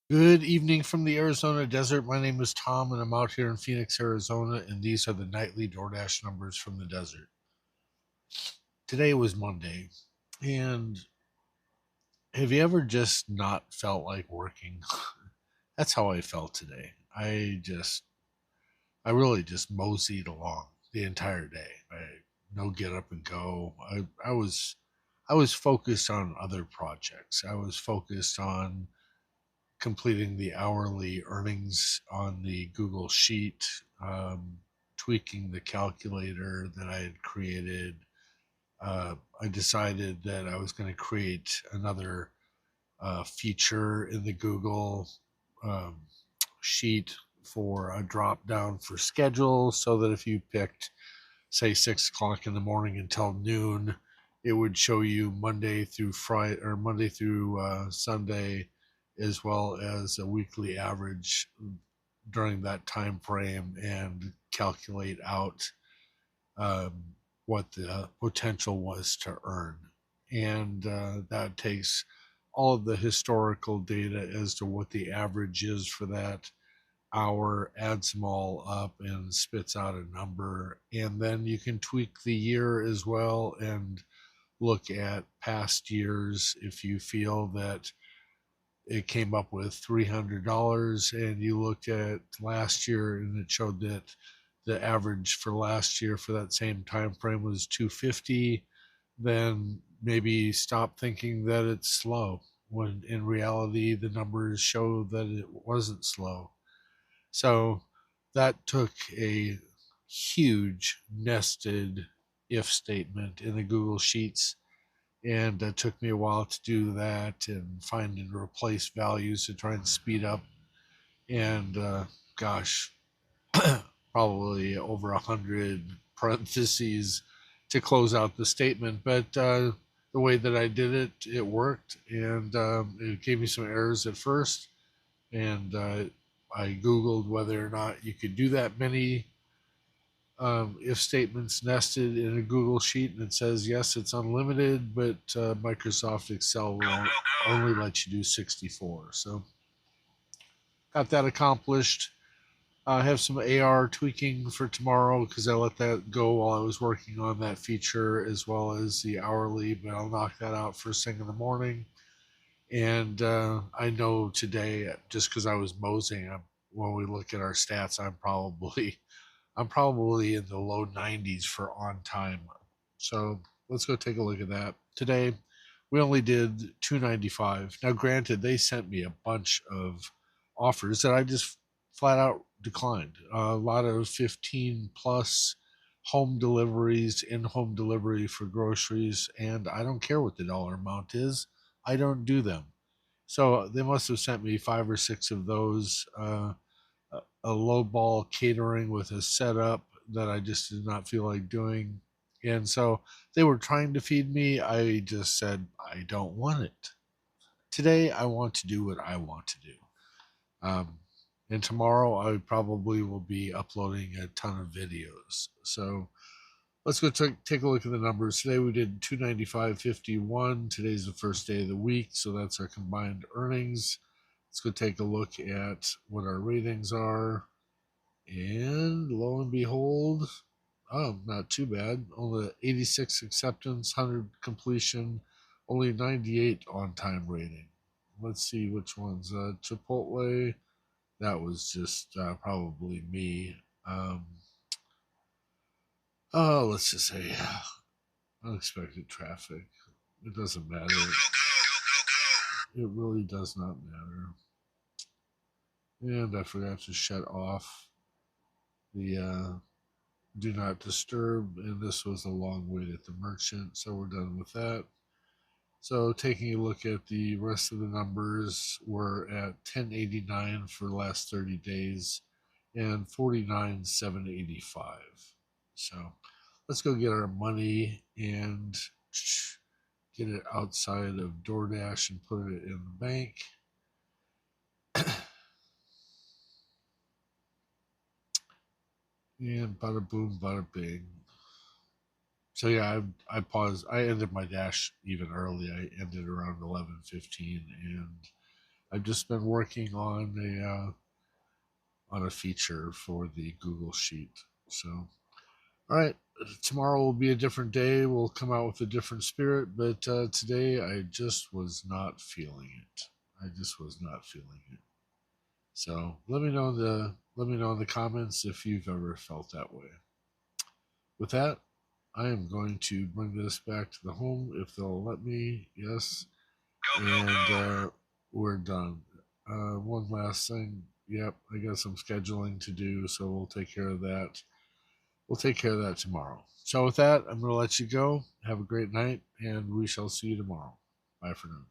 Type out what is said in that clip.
Good evening from the Arizona desert. My name is Tom, and I'm out here in Phoenix, Arizona, and these are the nightly DoorDash numbers from the desert. Today was Monday, and have you ever just not felt like working? That's how I felt today. I really just moseyed along the entire day. No get up and go. I was focused on other projects. I was focused on completing the hourly earnings on the Google Sheet, tweaking the calculator that I had created. I decided that I was going to create another feature in the Google um, Sheet for a drop down for schedule so that if you picked, say, 6 o'clock in the morning until noon, it would show you Monday through Friday or Monday through Sunday, as well as a weekly average during that time frame and calculate out um, what the potential was to earn. And that takes all of the historical data as to what the average is for that hour, adds them all up, and spits out a number. And then you can tweak the year as well and look at past years if you feel that it came up with $300 and you looked at last year and it showed that the average for last year for that same time frame was 250, then maybe stop thinking that it's slow when in reality the numbers show that it wasn't slow. So that took a huge nested if statement in the Google Sheets, and it took me a while to do that and find and replace values to try and speed up. And gosh, probably over 100 parentheses to close out the statement. But the way that I did it, it worked, and it gave me some errors at first. And I Googled whether or not you could do that many if statements nested in a Google Sheet, and it says yes, it's unlimited, but Microsoft Excel will only let you do 64. So got that accomplished. I have some AR tweaking for tomorrow because I let that go while I was working on that feature as well as the hourly, but I'll knock that out first thing in the morning. And I know today, just because I was moseying, when we look at our stats, I'm probably in the low 90s for on time. So let's go take a look at that. Today, we only did 295. Now, granted, they sent me a bunch of offers that I just flat out declined. A lot of 15 plus home deliveries, in home delivery for groceries, and I don't care what the dollar amount is. I don't do them. So they must have sent me five or six of those. A low ball catering with a setup that I just did not feel like doing. And so they were trying to feed me. I just said, I don't want it. Today, I want to do what I want to do. Um, and tomorrow, I probably will be uploading a ton of videos. So let's go take a look at the numbers. Today, we did 295.51. Today's the first day of the week. So that's our combined earnings. Let's go take a look at what our ratings are. And lo and behold, oh, not too bad. Only 86 acceptance, 100 completion, only 98 on time rating. Let's see which ones. Chipotle, that was just probably me. Let's just say unexpected traffic. It doesn't matter. It really does not matter. And I forgot to shut off the do not disturb, and this was a long wait at the merchant, so we're done with that. So taking a look at the rest of the numbers, we're at 1089 for the last 30 days and 49,785. So let's go get our money and get it outside of DoorDash and put it in the bank. And bada boom, bada bing. So yeah, I paused. I ended my dash even early. I ended around 11:15, and I've just been working on a feature for the Google Sheet. So, all right, tomorrow will be a different day. We'll come out with a different spirit, but today I just was not feeling it. I just was not feeling it. So let me know in the comments if you've ever felt that way. With that, I am going to bring this back to the home if they'll let me. Yes, and we're done. One last thing. Yep, I got some scheduling to do, so we'll take care of that. We'll take care of that tomorrow. So with that, I'm going to let you go. Have a great night, and we shall see you tomorrow. Bye for now.